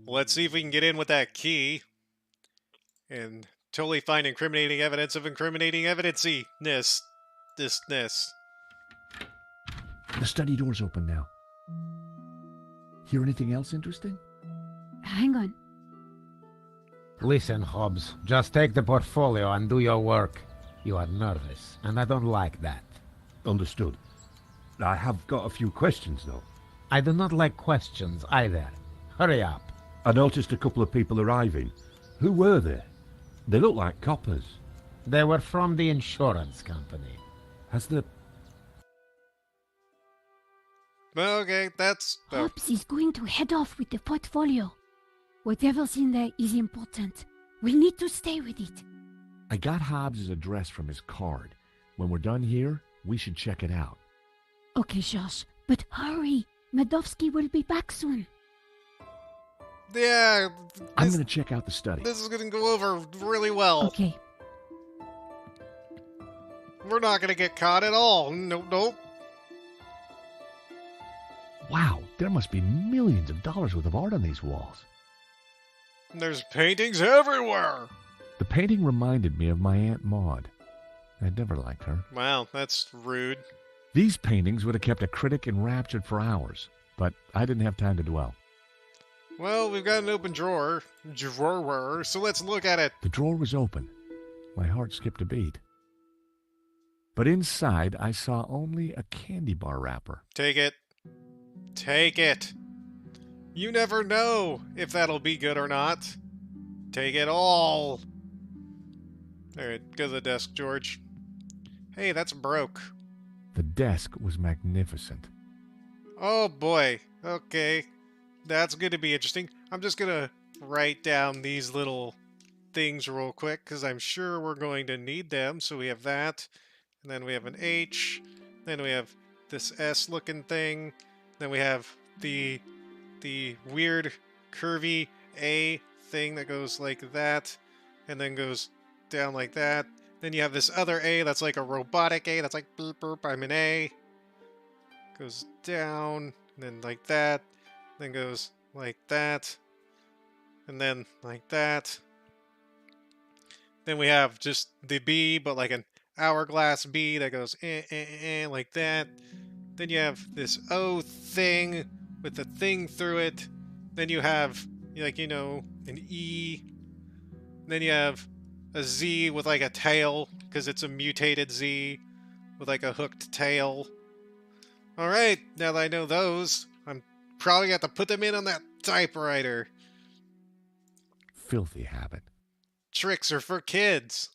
Let's see if we can get in with that key and totally find incriminating evidence of incriminating evidence-ness. Thisness. The study door's open now. Hear anything else interesting? Hang on. Listen, Hobbs, just take the portfolio and do your work. You are nervous, and I don't like that. Understood. I have got a few questions, though. I do not like questions either. Hurry up. I noticed a couple of people arriving. Who were they? They look like coppers. They were from the insurance company. Has the... Okay, that's... Hobbs is going to head off with the portfolio. Whatever's in there is important. We need to stay with it. I got Hobbs' address from his card. When we're done here, we should check it out. Okay, Josh, but hurry. Medovsky will be back soon. Yeah. I'm going to check out the study. This is going to go over really well. Okay. We're not going to get caught at all. Nope. Wow, there must be millions of dollars worth of art on these walls. There's paintings everywhere. The painting reminded me of my Aunt Maud. I'd never liked her. Wow, that's rude. These paintings would have kept a critic enraptured for hours, but I didn't have time to dwell. Well, we've got an open drawer, so let's look at it. The drawer was open. My heart skipped a beat. But inside, I saw only a candy bar wrapper. Take it. Take it. You never know if that'll be good or not. Take it all. Alright, go to the desk, George. Hey, that's broke. The desk was magnificent. Oh boy. Okay. That's going to be interesting. I'm just going to write down these little things real quick, because I'm sure we're going to need them. So we have that, and then we have an H, then we have this S-looking thing, then we have the weird curvy A thing that goes like that, and then goes down like that. Then you have this other A that's like a robotic A, that's like beep, boop, I'm an A. Goes down, and then like that. Then goes like that, and then like that. Then we have just the B, but like an hourglass B that goes like that. Then you have this O thing with the thing through it. Then you have, like, you know, an E. Then you have a Z with like a tail, because it's a mutated Z with like a hooked tail. Alright, now that I know those, I'm probably got to put them in on that typewriter. Filthy habit. Tricks are for kids.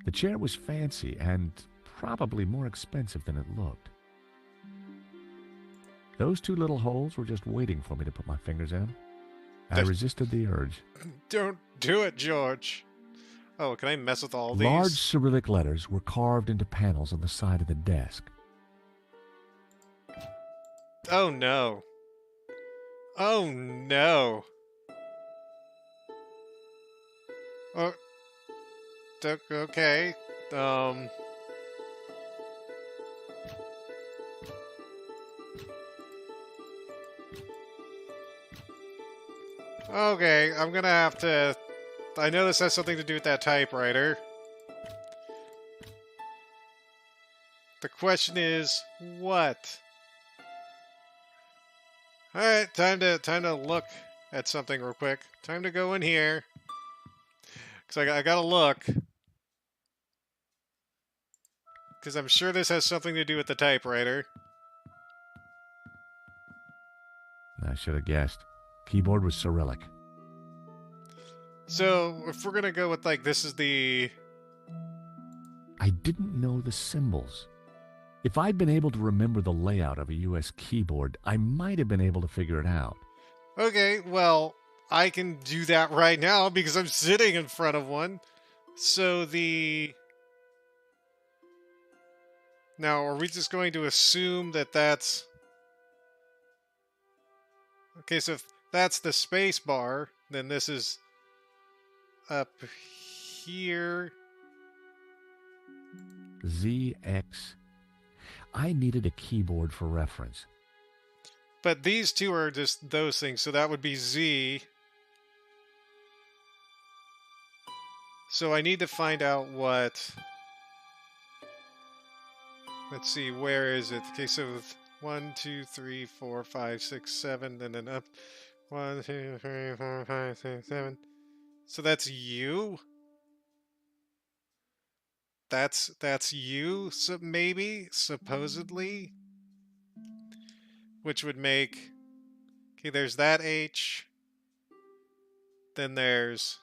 The chair was fancy and probably more expensive than it looked. Those two little holes were just waiting for me to put my fingers in. I resisted the urge. Don't do it, George. Oh, can I mess with all these? Large Cyrillic letters were carved into panels on the side of the desk. Oh no. Oh no. Oh, okay. Okay, I'm gonna have to... I know this has something to do with that typewriter. The question is, what? Alright, time to look at something real quick. Time to go in here. Because I gotta look. Because I'm sure this has something to do with the typewriter. I should have guessed. Keyboard was Cyrillic. So, if we're gonna go with, like, this is the... I didn't know the symbols. If I'd been able to remember the layout of a US keyboard, I might have been able to figure it out. Okay, well, I can do that right now because I'm sitting in front of one. So the... Now, are we just going to assume that that's... Okay, so if that's the space bar, then this is up here. ZX. I needed a keyboard for reference. But these two are just those things, so that would be Z. So I need to find out what... Let's see, where is it? Okay, so 1, 2, 3, 4, 5, 6, 7, and then up. 1, 2, 3, 4, 5, 6, 7. So that's you? That's you, so maybe, supposedly? Which would make... Okay, there's that H. Then there's...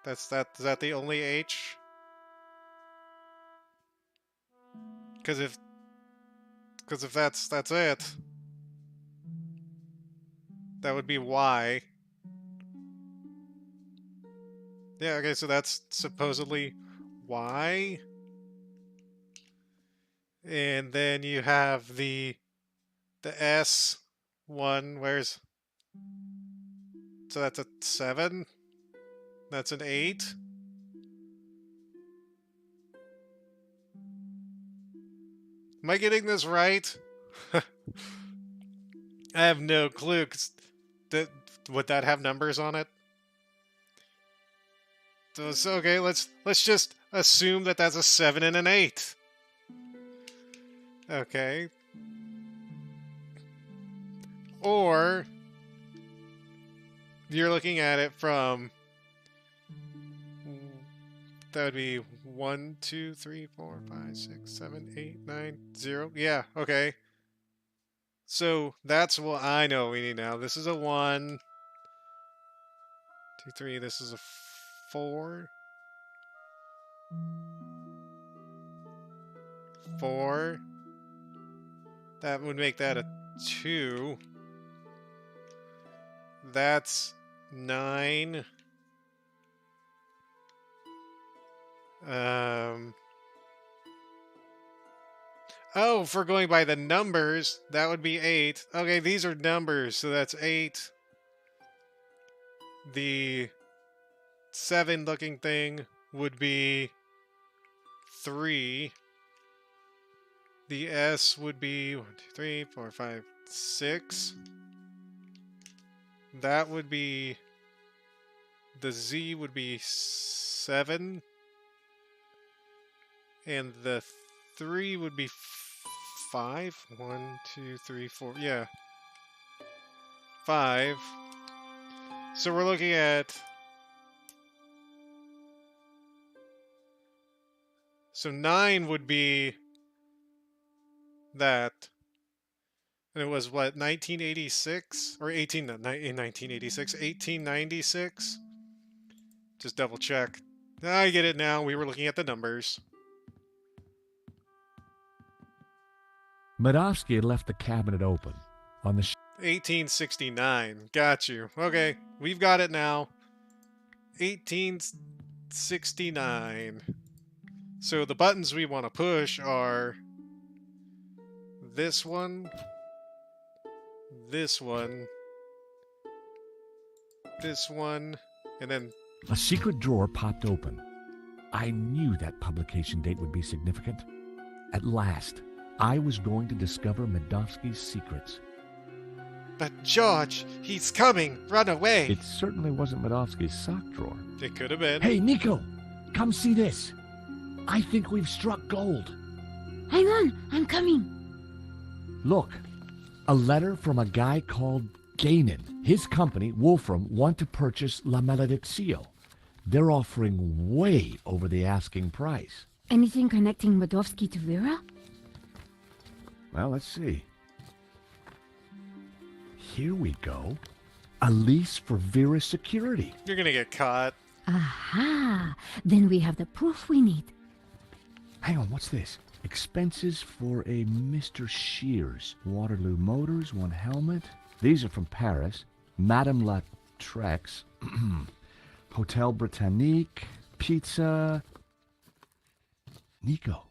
Is that the only H? Because if that's it, that would be Y. Yeah, okay, so that's supposedly Y. And then you have the S one, where's... So that's a 7. That's an 8. Am I getting this right? I have no clue. 'Cause would that have numbers on it? So okay, let's just assume that that's a 7 and an 8. Okay. Or you're looking at it from... That would be 1, 2, 3, 4, 5, 6, 7, 8, 9, 0. Yeah, okay. So that's what I know we need now. This is a 1, 2, 3. This is a 4. 4. That would make that a 2. That's 9. Oh, if we're going by the numbers, that would be 8. Okay, these are numbers, so that's 8. The 7-looking thing would be 3. The S would be 1, 2, 3, 4, 5, 6. That would be... The Z would be 7. And the 3 would be 5. 1, 2, 3, 4. Yeah. 5. So we're looking at... So 9 would be that. And it was what, 1986? Or 1986? 1896? Just double check. I get it now. We were looking at the numbers. Medovsky had left the cabinet open. On the 1869. Got you. Okay, we've got it now. 1869. So the buttons we want to push are this one, this one, this one, and then... A secret drawer popped open. I knew that publication date would be significant. At last, I was going to discover Medovsky's secrets. But George, he's coming! Run away! It certainly wasn't Medovsky's sock drawer. It could have been. Hey, Nico! Come see this! I think we've struck gold. Hang on, I'm coming. Look, a letter from a guy called Gainan. His company, Wolfram, want to purchase La Malediccio. They're offering way over the asking price. Anything connecting Medovsky to Vera? Well, let's see. Here we go. A lease for Vera's security. You're gonna get caught. Aha! Then we have the proof we need. Hang on, what's this? Expenses for a Mr. Shears. Waterloo Motors, 1 helmet. These are from Paris. Madame Lautrec's. Hotel Britannique. Pizza. Nico.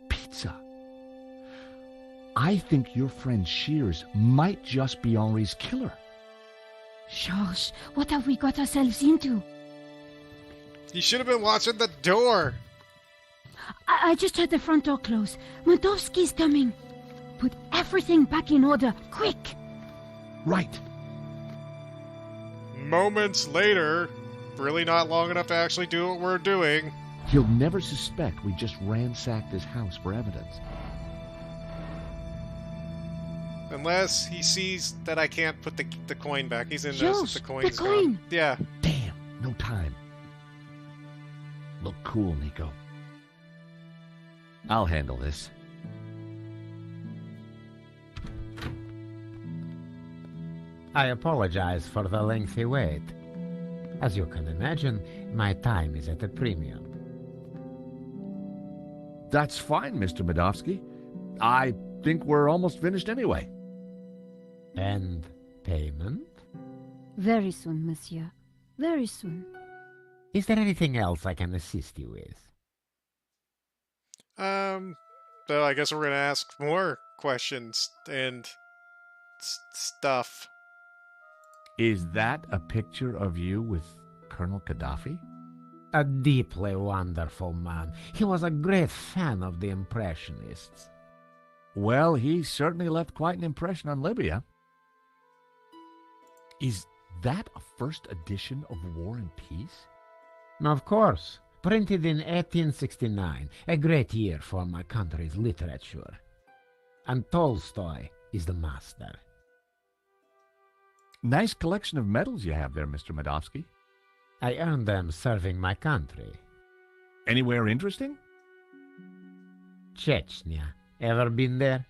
Pizza. I think your friend Shears might just be Henri's killer. George, what have we got ourselves into? You should have been watching the door. I just heard the front door close. Medovsky's coming. Put everything back in order, quick! Right. Moments later, really not long enough to actually do what we're doing. He'll never suspect we just ransacked his house for evidence. Unless he sees that I can't put the coin back. He's in Jules, this. The coin's the coin! gone. Yeah. Damn, no time. Look cool, Nico. I'll handle this. I apologize for the lengthy wait. As you can imagine, my time is at a premium. That's fine, Mr. Medovsky. I think we're almost finished anyway. And payment? Very soon, monsieur. Very soon. Is there anything else I can assist you with? So I guess we're gonna ask more questions and stuff. Is that a picture of you with Colonel Gaddafi? A deeply wonderful man. He was a great fan of the Impressionists. Well, he certainly left quite an impression on Libya. Is that a first edition of War and Peace? Of course. Printed in 1869. A great year for my country's literature. And Tolstoy is the master. Nice collection of medals you have there, Mr. Medovsky. I earned them serving my country. Anywhere interesting? Chechnya. Ever been there?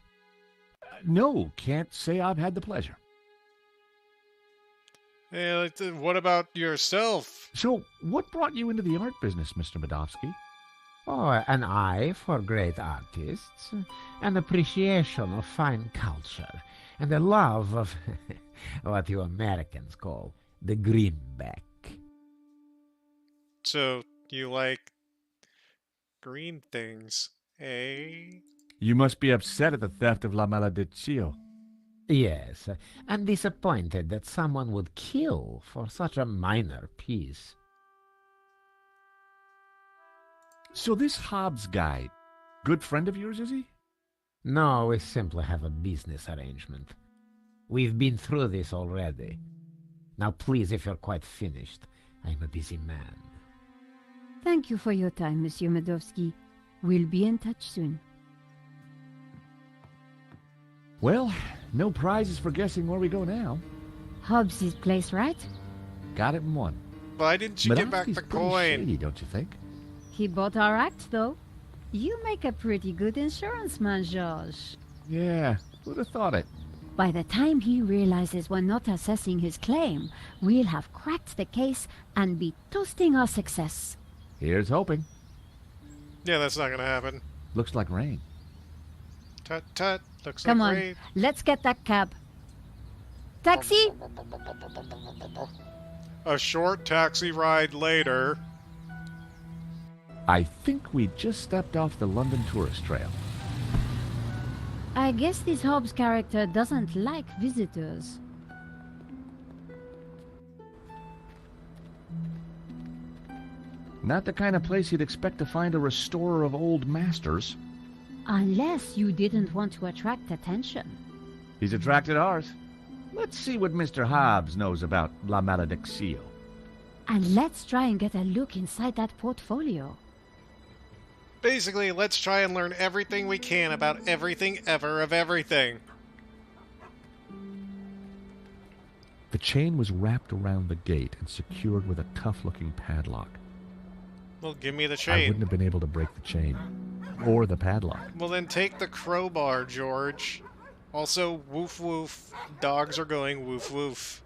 No, can't say I've had the pleasure. Hey, what about yourself? So, what brought you into the art business, Mr. Medovsky? Oh, an eye for great artists, an appreciation of fine culture, and a love of what you Americans call the greenback. So, you like green things, eh? You must be upset at the theft of La Malediccio. Yes, and disappointed that someone would kill for such a minor piece. So this Hobbs guy, good friend of yours, is he? No, we simply have a business arrangement. We've been through this already. Now please, if you're quite finished, I'm a busy man. Thank you for your time, Monsieur Medovsky. We'll be in touch soon. Well, no prizes for guessing where we go now. Hobbs' place, right? Got it in one. Why didn't you get back Medovsky's the pretty coin? shady, don't you think? He bought our act, though. You make a pretty good insurance man, Georges. Yeah, who'd have thought it? By the time he realizes we're not assessing his claim, we'll have cracked the case and be toasting our success. Here's hoping. Yeah, that's not gonna happen. Looks like rain. Tut tut. Looks Come like on, rain. let's get that cab. Taxi? A short taxi ride later. I think we just stepped off the London tourist trail. I guess this Hobbs character doesn't like visitors. Not the kind of place you'd expect to find a restorer of old masters. Unless you didn't want to attract attention. He's attracted ours. Let's see what Mr. Hobbs knows about La Malediccio. And let's try and get a look inside that portfolio. Basically, let's try and learn everything we can about everything ever of everything. The chain was wrapped around the gate and secured with a tough-looking padlock. Well, give me the I chain. wouldn't have been able to break the chain. Or the padlock. Well, then take the crowbar, George. Also, woof woof. Dogs are going woof woof.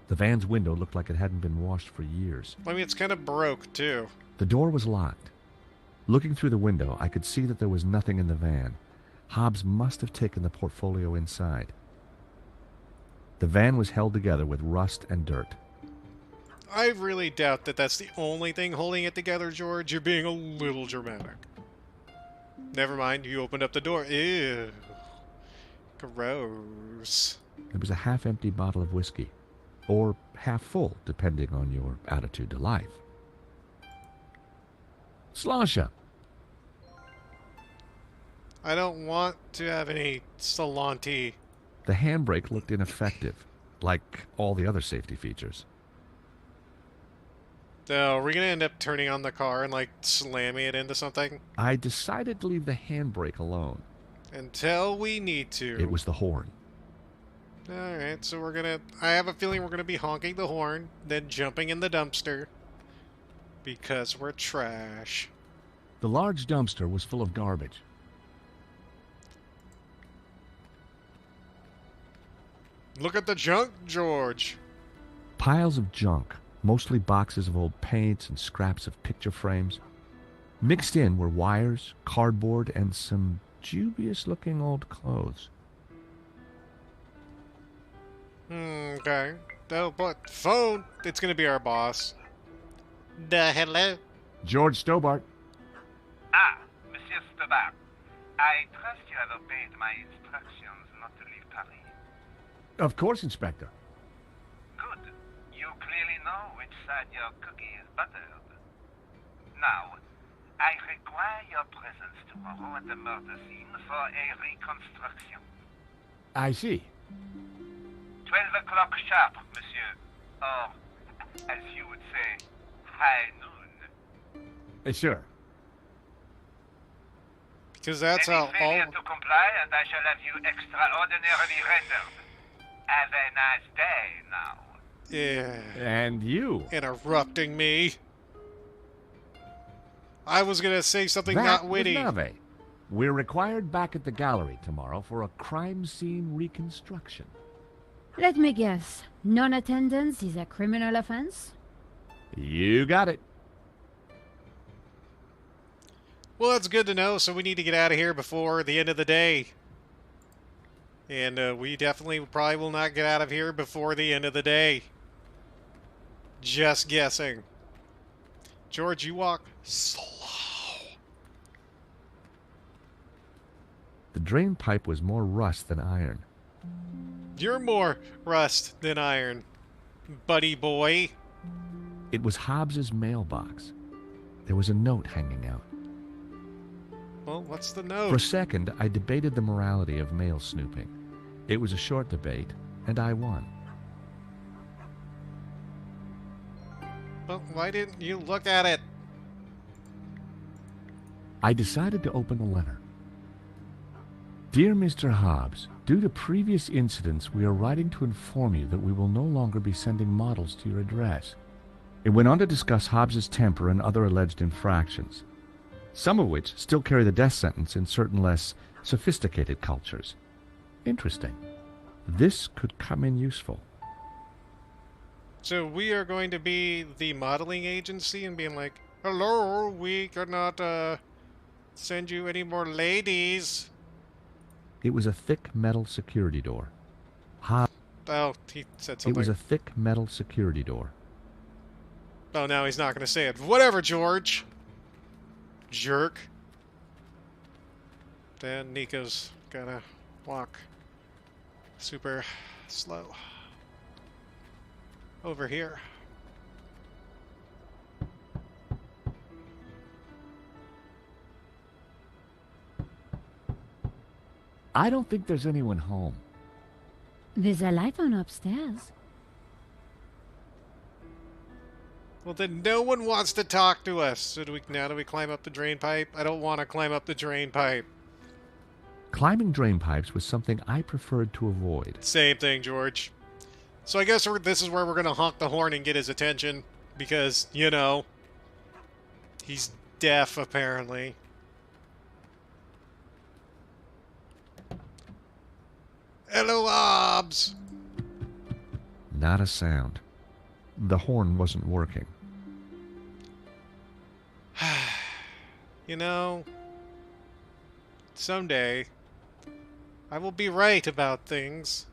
The van's window looked like it hadn't been washed for years. I mean, it's kind of broke, too. The door was locked. Looking through the window, I could see that there was nothing in the van. Hobbs must have taken the portfolio inside. The van was held together with rust and dirt. I really doubt that that's the only thing holding it together, George. You're being a little dramatic. Never mind, you opened up the door. Ew. Gross. It was a half-empty bottle of whiskey. Or half full, depending on your attitude to life. Slosha. I don't want to have any Salanti. The handbrake looked ineffective, like all the other safety features. So, are we gonna end up turning on the car and, like, slamming it into something? I decided to leave the handbrake alone. Until we need to. It was the horn. Alright, so we're gonna... I have a feeling we're gonna be honking the horn, then jumping in the dumpster. Because we're trash. The large dumpster was full of garbage. Look at the junk, George! Piles of junk, mostly boxes of old paints and scraps of picture frames. Mixed in were wires, cardboard, and some dubious-looking old clothes. Okay. Oh, but phone! It's gonna be our boss. Hello? George Stobart. Ah, Monsieur Stobart. I trust you have obeyed my instructions not to leave Paris. Of course, Inspector. Good. You clearly know which side your cookie is buttered. Now, I require your presence tomorrow at the murder scene for a reconstruction. I see. 12 o'clock sharp, monsieur. Or, as you would say, high noon. Sure. Because that's Any how failure all... to comply, and I shall have you extraordinarily rendered. Have a nice day now. Yeah. And you. Interrupting me. I was gonna say something That not was witty. Nave. We're required back at the gallery tomorrow for a crime scene reconstruction. Let me guess. Non-attendance is a criminal offense? You got it. Well, that's good to know, so we need to get out of here before the end of the day. And we definitely probably will not get out of here before the end of the day. Just guessing. George, you walk slow. The drain pipe was more rust than iron. You're more rust than iron, buddy boy. It was Hobbs's mailbox. There was a note hanging out. Well, what's the For a note? second, I debated the morality of mail snooping. It was a short debate, and I won. Well, why didn't you look at it? I decided to open the letter. Dear Mr. Hobbs, due to previous incidents, we are writing to inform you that we will no longer be sending models to your address. It went on to discuss Hobbs's temper and other alleged infractions, some of which still carry the death sentence in certain less sophisticated cultures. Interesting. This could come in useful. So we are going to be the modeling agency and being like, hello, we cannot send you any more ladies. It was a thick metal security door. Oh, he said It something. was a thick metal security door. Oh, now he's not going to say it. Whatever, George. Jerk. Then Nico's gonna walk super slow over here. I don't think there's anyone home. There's a light on upstairs. Well, then no one wants to talk to us. So do we climb up the drain pipe? I don't want to climb up the drain pipe. Climbing drain pipes was something I preferred to avoid. Same thing, George. So I guess this is where we're going to honk the horn and get his attention. Because, you know, he's deaf, apparently. Hello, Hobbs! Not a sound. The horn wasn't working. You know, someday I will be right about things.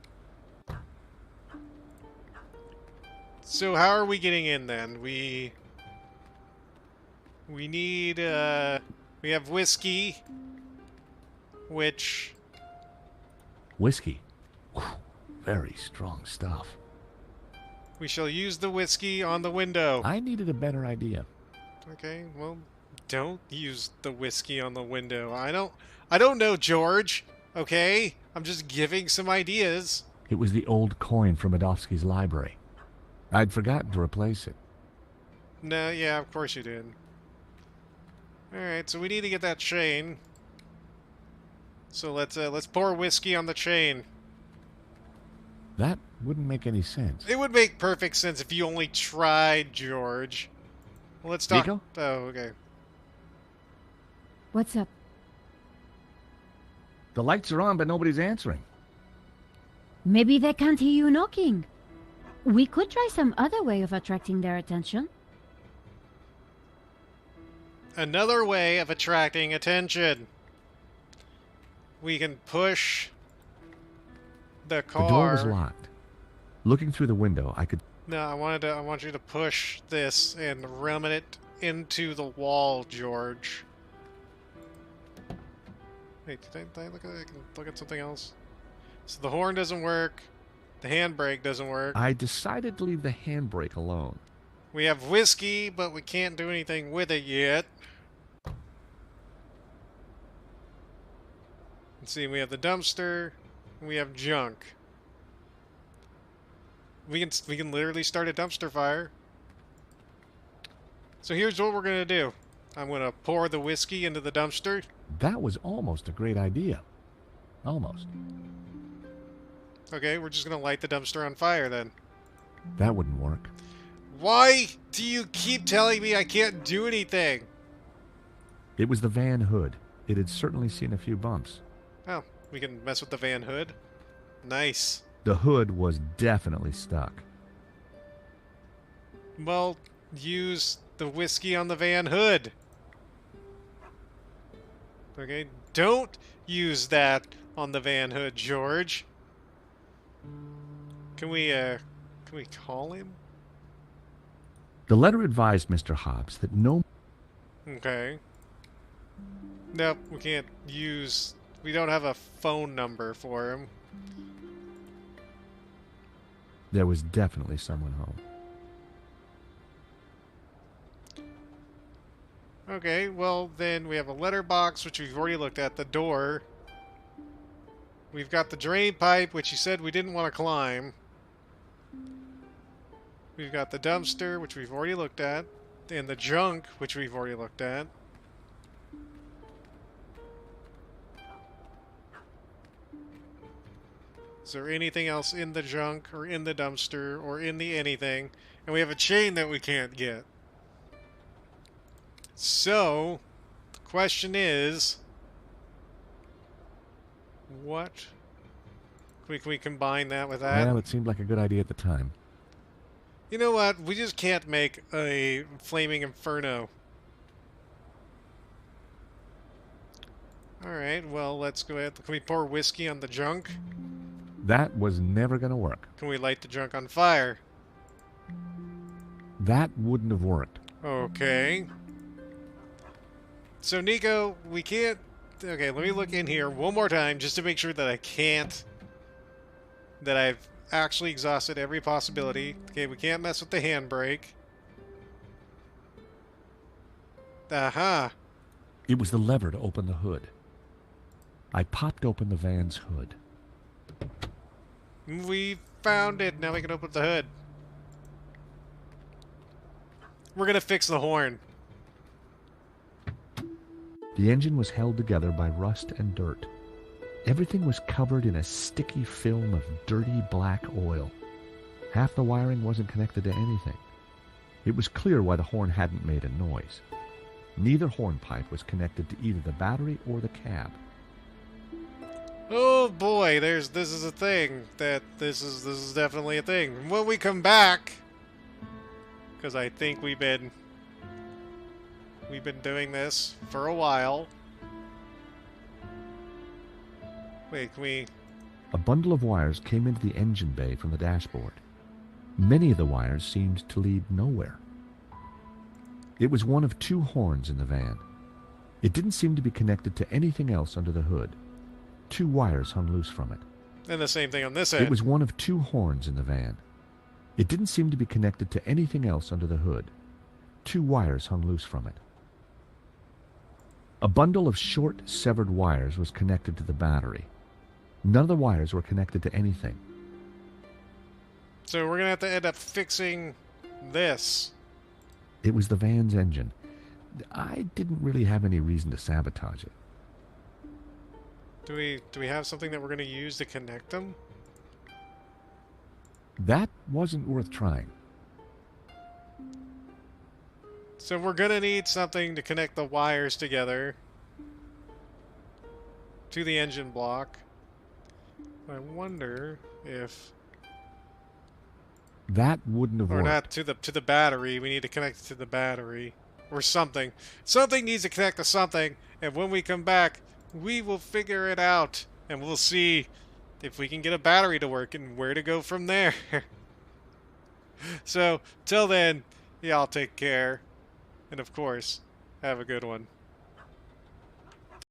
So how are we getting in then? We need we have whiskey, which Whiskey. Whew, very strong stuff. we shall use the whiskey on the window. I needed a better idea. Okay, well, Don't use the whiskey on the window. I don't know, George. Okay? I'm just giving some ideas. It was the old coin from Adofsky's library. I'd forgotten to replace it. No, yeah, of course you did. Alright, so we need to get that chain. So let's pour whiskey on the chain. That wouldn't make any sense. It would make perfect sense if you only tried, George. Well, let's talk. Nico? Oh, okay. What's up? The lights are on, but nobody's answering. Maybe they can't hear you knocking. We could try some other way of attracting their attention. Another way of attracting attention. We can push the car. The door was locked. Looking through the window, I could... No, I want you to push this and ram it into the wall, George. Wait, did I look at it? I can look at something else. So the horn doesn't work. The handbrake doesn't work. I decided to leave the handbrake alone. We have whiskey, but we can't do anything with it yet. Let's see, we have the dumpster. We have junk. We can literally start a dumpster fire. So here's what we're gonna do. I'm gonna pour the whiskey into the dumpster. That was almost a great idea. Almost. Okay, we're just gonna light the dumpster on fire then. That wouldn't work. Why do you keep telling me I can't do anything? It was the van hood. It had certainly seen a few bumps. Oh, we can mess with the van hood. Nice. The hood was definitely stuck. Well, use the whiskey on the van hood. Okay, don't use that on the van hood, George. Can we call him? The letter advised Mr. Hobbs that no... Okay. Nope, we can't use... We don't have a phone number for him. There was definitely someone home. Okay, well then we have a letterbox, which we've already looked at. The door. We've got the drain pipe, which you said we didn't want to climb. We've got the dumpster, which we've already looked at. And the junk, which we've already looked at. Is there anything else in the junk, or in the dumpster, or in the anything? And we have a chain that we can't get. So, the question is... What? Can we combine that with that? Well, it seemed like a good idea at the time. You know what? We just can't make a flaming inferno. Alright, well, let's go ahead. Can we pour whiskey on the junk? That was never going to work. Can we light the junk on fire? That wouldn't have worked. Okay. So, Nico, we can't... Okay, let me look in here one more time just to make sure that I can't... That I've actually exhausted every possibility. Okay, we can't mess with the handbrake. Aha! It was the lever to open the hood. I popped open the van's hood. We found it. Now we can open the hood. We're gonna fix the horn. The engine was held together by rust and dirt. Everything was covered in a sticky film of dirty black oil. Half the wiring wasn't connected to anything. It was clear why the horn hadn't made a noise. Neither horn pipe was connected to either the battery or the cab. Oh boy, this is a thing. This is definitely a thing. When we come back, because I think we've been doing this for a while. Wait, can we... A bundle of wires came into the engine bay from the dashboard. Many of the wires seemed to lead nowhere. It was one of two horns in the van. It didn't seem to be connected to anything else under the hood. Two wires hung loose from it. And the same thing on this end. It was one of two horns in the van. It didn't seem to be connected to anything else under the hood. Two wires hung loose from it. A bundle of short, severed wires was connected to the battery. None of the wires were connected to anything. So we're gonna have to end up fixing this. It was the van's engine. I didn't really have any reason to sabotage it. Do we have something that we're gonna use to connect them? That wasn't worth trying. So we're gonna need something to connect the wires together to the engine block. I wonder if, That wouldn't have or worked. not to the battery. We need to connect it to the battery or something. Something needs to connect to something, and when we come back, we will figure it out, and we'll see if we can get a battery to work and where to go from there. So, till then, y'all take care. And of course, have a good one.